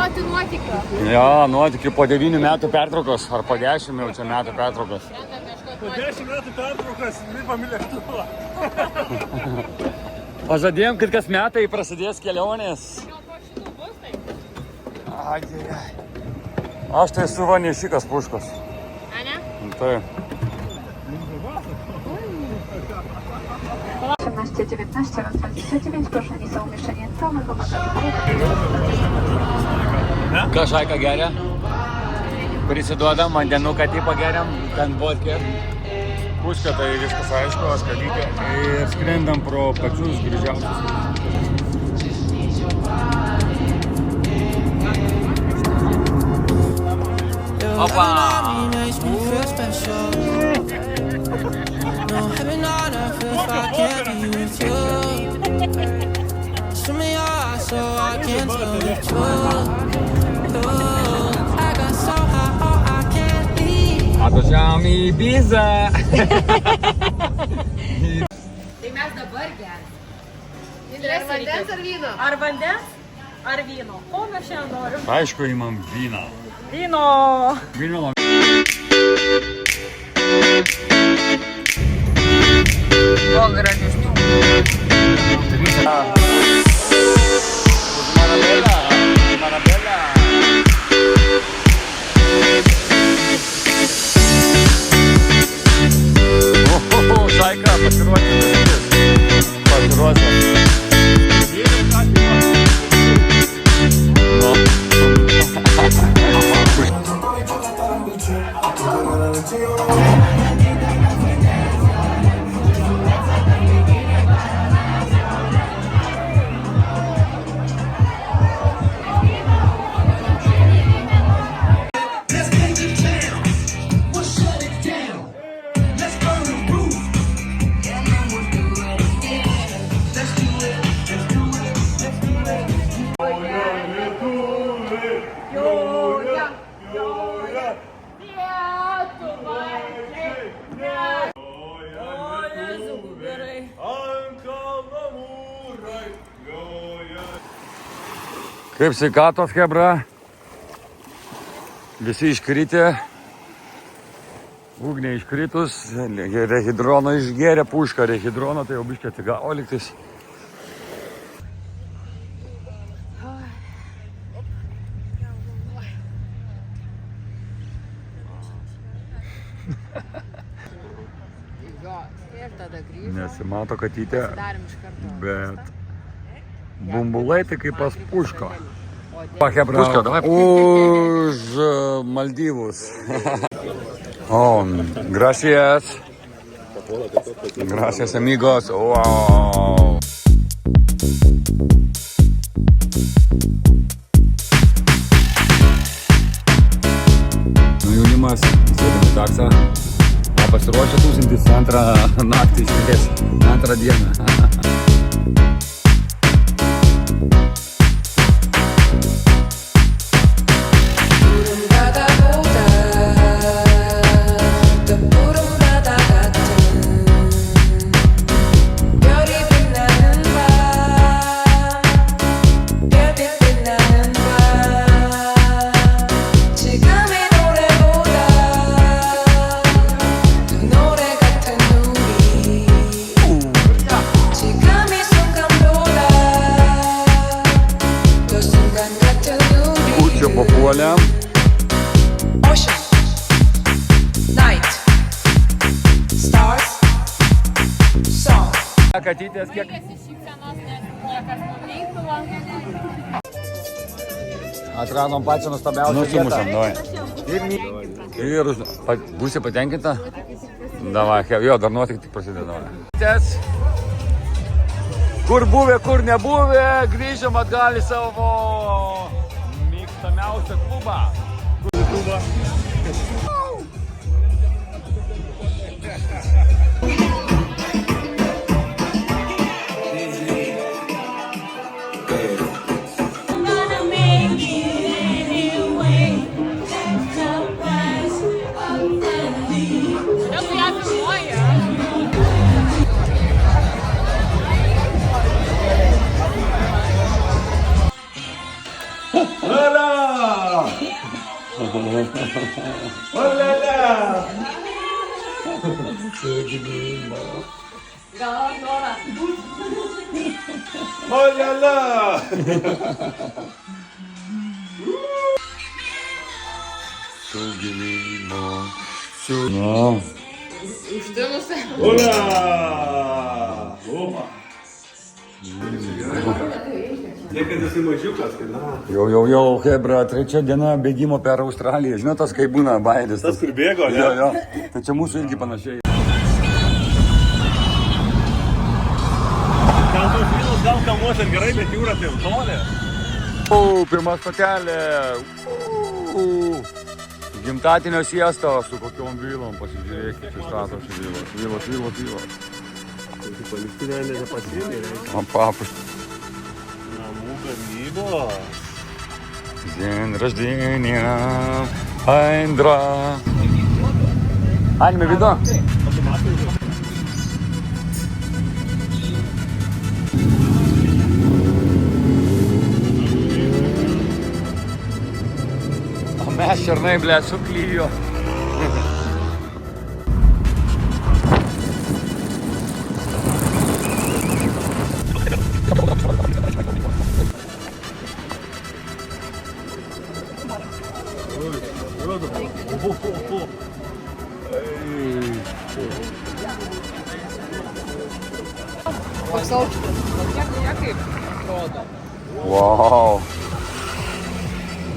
duoti nuotykių. Jo, nuotykių po 9 metų pertraukos, ar po 10 jau čia metų pertraukos. Po 10 metų pertraukos lipam į lėktuvą. Pažadėjom, kad kas metai prasidės kelionės. Gal po šitų bus tai? Ai. Aš tai esu vanešikas puškos. A ne? Tai. 18-19 oraz 29, proszę o umieszczenie całego bagażu. Kažką geria. Prisiduodam, vandenuką tipą geriam, ten vodkę. Puška, tai viskas aišku, skalytė. Ir skrendam pro pačius gražiausius. Opa! Atvažiavom į Ibizą. Tai mes dabar gerim. Ar vandens ar vyno? Ar vandens, ar vyno. Ko mes šiandien norim? Aišku, imam vyną. Vyno. Vyno. O, gražesnių. Marabella. Saika, pasiruošė. Kaip sveikatos, chebra? Visi iškritę. Ugnė iškritus. Rehidroną išgėrė, pušką rehidroną, tai jau biškė atsigavo liktis. Nesimato katytė, bet bumbulai tai kaip pas puško. Puško, davai. Už Maldyvus. O, gracias. Gracias, amigos. Wow. Jaunimas, sėdami taksą. Pasiruošę tūsintis antrą naktį išlės, antrą dieną. Papuolėm. Ocean, night, stars, song. Katytės kiek? Atradom pačią nustabiausią vietą. Ir būsi patenkinta? Davai, jo, dar nuotik tik prasideda. Kur buvę, kur nebuvę, grįžom atgal į savo mėgstamiausią klubą. Olala! Olala! Sevgilim Olala! Sevgilim No. Hola! Opa! Niekas esi mažiukas, kai na. Jau, hebra, trečia diena bėgimo per Australiją. Žinot, tas kaip būna baidis. Tas, kur bėgo, ne? Jo. Tai čia mūsų irgi panašiai. Ten tos vynos gal kalnuose ir gerai, bet jūra tai toli. Pirma stotelė. Gimtatinio siesto su kokiom vilom, pasižiūrėkit, čia statosi vilos. Palistinė nepasiėmė, reikia. Man papas. Namų gamybos. День рождения, Айндра. Ань, видно? А mes šernai, ble, suklyjo.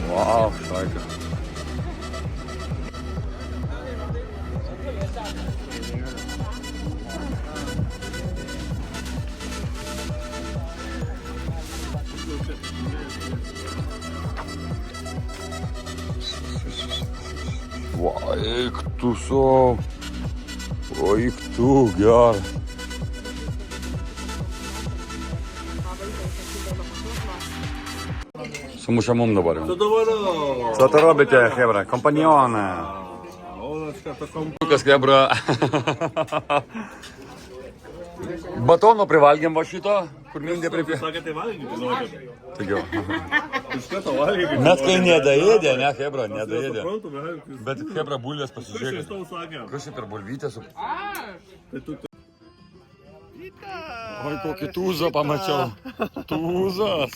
Wow, šaika. Eik tu sau, eik tu geras. Sumušė mum dabar jau. Tu dabar. Co to robite, hebra? Kompanionė. Kas, hebra? Batono privalgėm va šito, kur mindė prie pie. Sakė, tai valgyti, žinokit. Tik jau. Iš karto valgyti. Mes kai nedaėdė, ne, hebra, nedaėdė. Suprantu, bet. Bet hebra bulvės Kas pasižiūrėkit. tau sakė? Kas čia per bulvytę su... Tai tu. Oi, kokį tūzą pamačiau. Tūzas.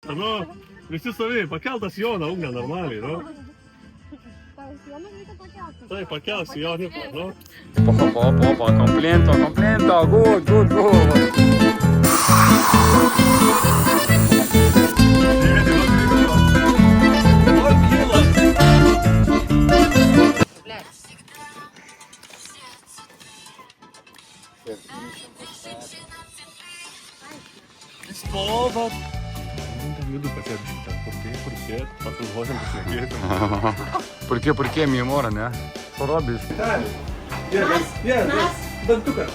Nu, visi saviai, pakeltas Joną ugnę normaliai, nu. Tai pakelsi Joniuką, nu. Opa, komplento, good. Spalva. Judu pasėdžiu ten, kur sėt, pakalvosim, pasiekėsim. Purkė, mėmora, ne? Porobis. Dantukas.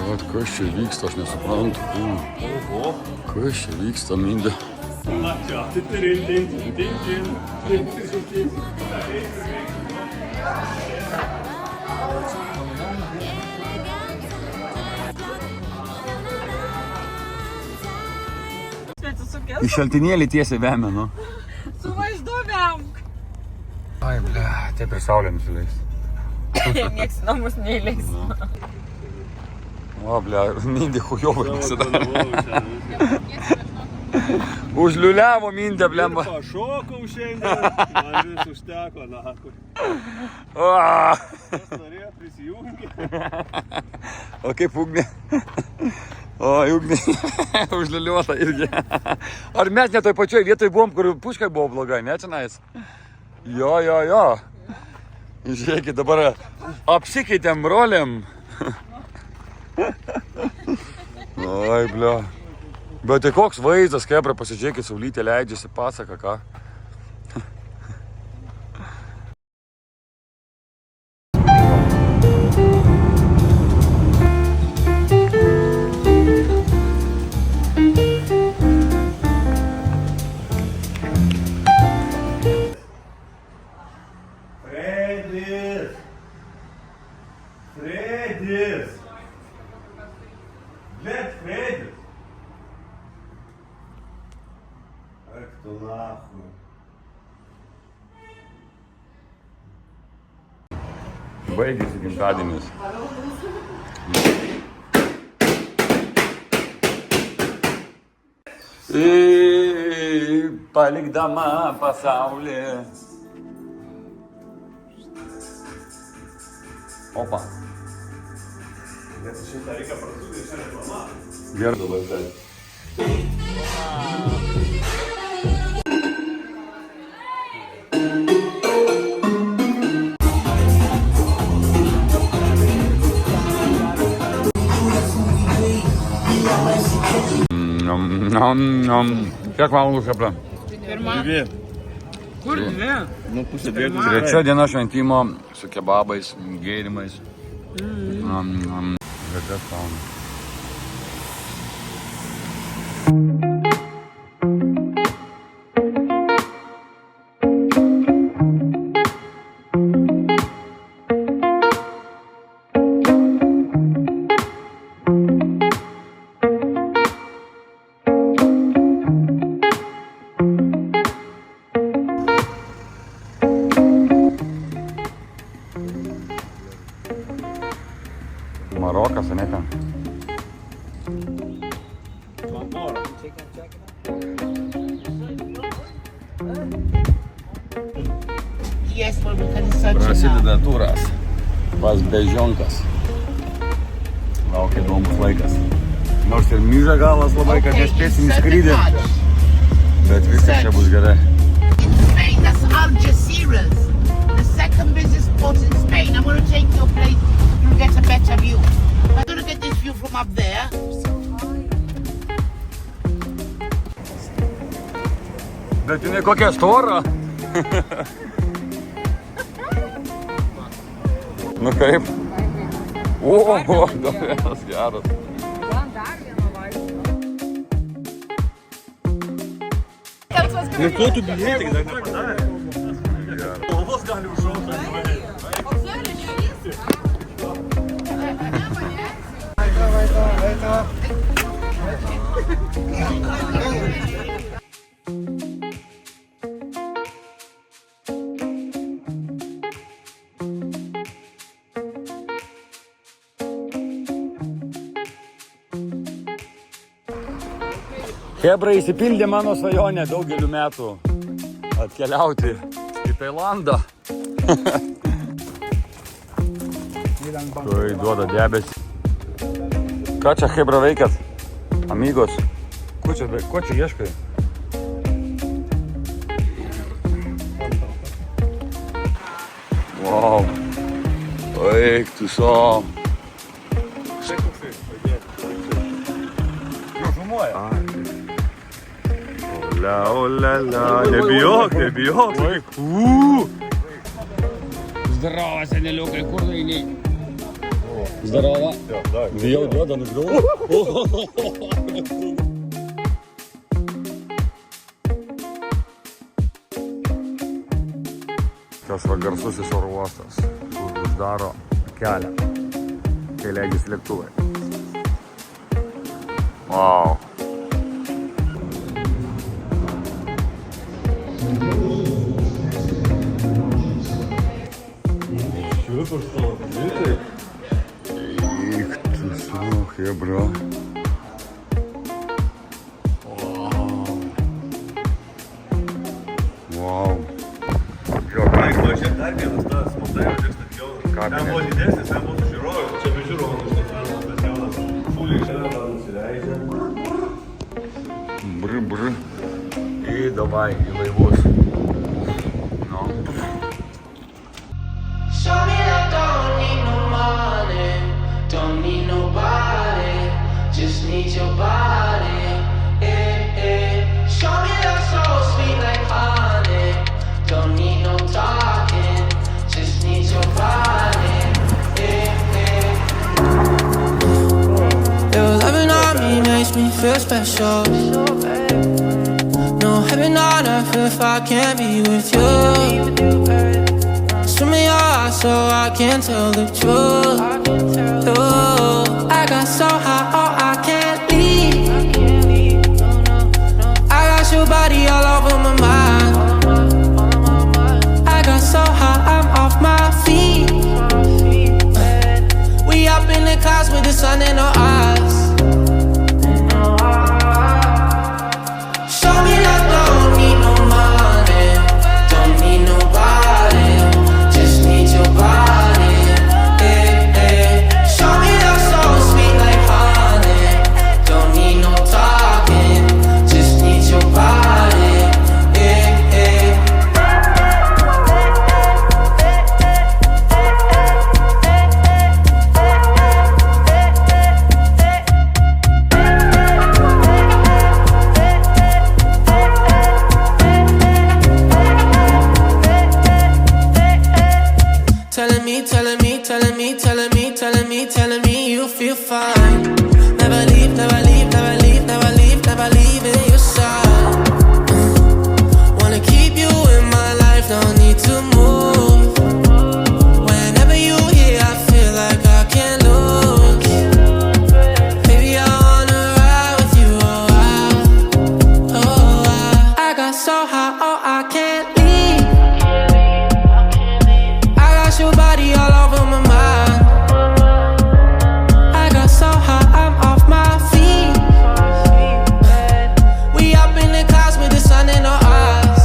Vat, kas čia vyksta, aš nesuprantu. Kas čia vyksta, mindė? Na čia, Į šaltinėlį tiesiai vemia, nu. Su vaizduviam. Ai, ble, taip ir saulė nusileis. Niekas namus neįleis. O, ble, mindė hujovai pasidarė. Užliuliavo mindė, blemba. Pašokau šiandien, man vis užteko, nakui. Kas norėjo, prisijungė. O kaip ugnė? O, ugnė. Užliuliuota irgi. Ar mes ne toj pačioj vietoj buvom, kur puškai buvo blogai, ne čionais? Jo. Žiūrėkit, dabar apsikeitėm rolėm. Oi, ble. Bet tai koks vaizdas, kebra, pasižiūrėkit, saulytė leidžiasi, pasaka, ką. baigėsi gimtadienis. Palikdama pasaulį. Opa. Šitą reikia prancūzai, čia reklama. Gerai. Kiek valandų Hebra? Dvi. Kur dvi? Nu, pusė dviejų. Trečia diena šventimo su kebabais, gėrimais. Bet kas valandą. Marokas, ane ten? Prasideda turas pas Bežionkas. Laukia įdomus laikas. Nors ir myža galas labai, kad nespėsim į skrydį, bet viskas čia bus gerai. Spain, that's Algeciras, the second busiest port in Spain. I'm going to take your place, you'll get a better view. I'm going to get this view from up there. Bet jinai kokia stora. Nu kaip? O, vienas geras. Man dar vieną vaistą. Ir ko tu bijai, tik dar nepadarė? Galvos gali užšauti. Hebra, įsipildė mano svajonę daugelių metų atkeliauti į Tailandą. Kai duoda debesį. Ką čia, Hebra, veikiat? Amigos? Ko čia ieškai? Wow. Eik tu so. Ola, nebijok. Здорово, сенелюkai, kur eini? Здорово. Bijau duoda, nužgau. Tas va garsusis oro uostas, kur uždaro kelią, kai leidžiasi lėktuvai. Wow. Eik tu su, Hebra. Wow. Jo, paėklo, čia dar vienas tas montažas, net jau. Ten buvo didesnis, ten buvo su žiūrovai. Čia be žiūrovų nusitranas, bet jaunas. Šūliai šiandien nusileidžia. Br. И давай, и laivus. No. Show me that don't need no money, don't need nobody, just need your body. Show me that soul sweet like honey, don't need no talking, just need your body. Your loving on me makes me feel special. No heaven on earth if I can't be with you. Swim in your eyes so I can tell the truth. I got so high, oh I can't leave. I got your body all over my mind. I got so high, I'm off my feet. me, telling me, telling me, telling me, telling me, telling me you feel fine. Never leave, never leave, never leave, never leave, never leave in your side. Wanna keep you in my life, no need to move. Whenever you here, I feel like I can't lose. Baby, I wanna ride with you, I got so high, oh, I can't leave. I got your body all over my mind. I got so high, I'm off my feet. We up in the clouds with the sun in our eyes.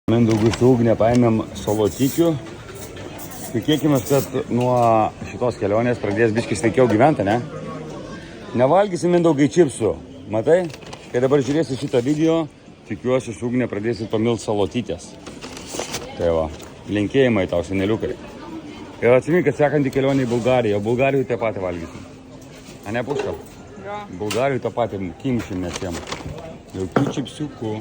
Mindaugui su Ugne paėmėm salotikių. Tikėkime, kad nuo šitos kelionės pradės biškis sveikiau gyventi, ne? Nevalgysi Mindaugai čipsų. Matai? Kai dabar žiūrėsi šitą video, tikiuosi su Ugne pradėsi pamilt salotytės. Tai va, linkėjimai tau, seneliukai. Ir atsimink, kad sekantį kelionę į Bulgariją. Bulgarijoje tą patį valgysim. A ne, Puška? Jo. Bulgarijoje tą patį kimšim mes jiem. Jokių čipsiukų.